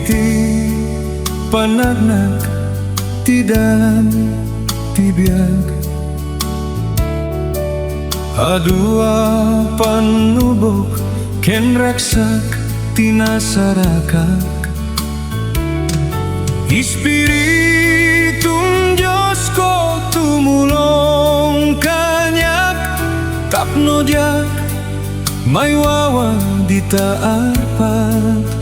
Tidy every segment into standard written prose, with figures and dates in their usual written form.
iti pannagnac tidan ti biag. Adua pannuboc ken ragsac ti nasaracak. Espiritum Diosco tumulong caniac. Tapno diac maiwawa dita arpag.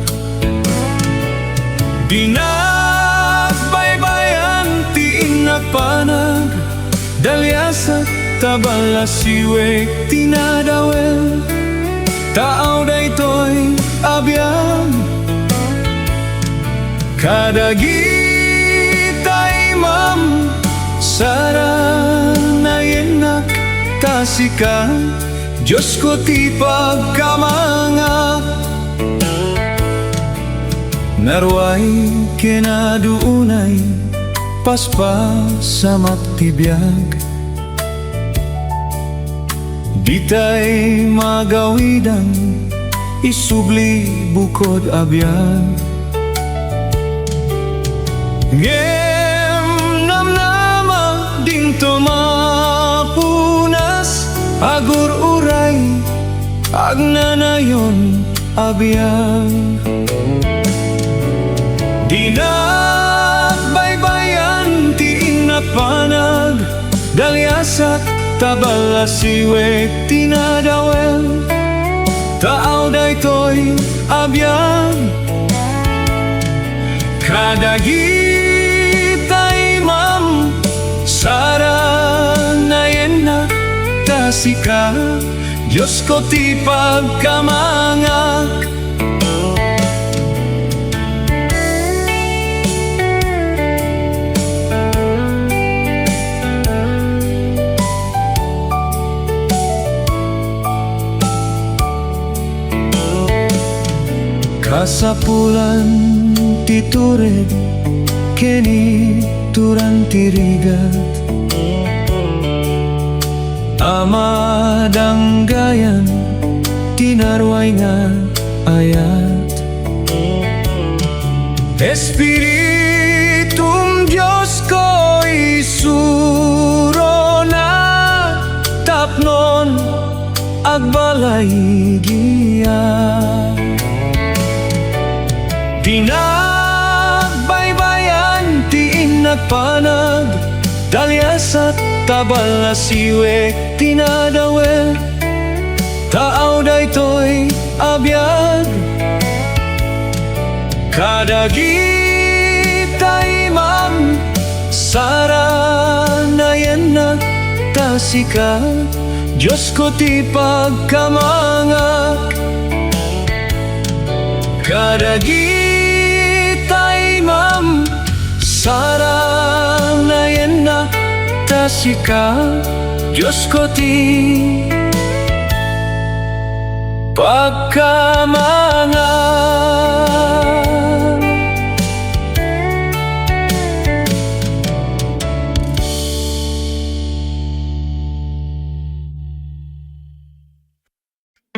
Dinac baybay-an ti innac panagdaliasat. Ballasiwek ti NADAWEL. TAAW daytoy abyan. Kadagita imam saranayennac. Sika Diosco ti pagcamangak. Narway kinaduunay paspasamak ti biag. Dita'y magawidang isubli bukod abyan. Ngem namnama ding tumapunas. Agur-uray agnanayon abyan. Dinac baybay-an ti innac panagdaliasat. Ballasiwek ti NADAWEL. TAAW daytoy abyan. Kadagita imam saranayennac. Sika Diosco ti pagcamangak. Kasapulan ti tured keni turan ti rigat. Amadanggayan ti Narway nga ayat. Espiritum Diosco isuro na. Tapnon agbalaygian. Dinac baybay-an ti innac panagdaliasat. Ballasiwek ti NADAWEL. TAAW daytoy abyan. Kadagita imam saranayennac. Sika Diosco ti pagcamangak. Kadagita imam saranayennac. Sika Diosco ti pagcamangak.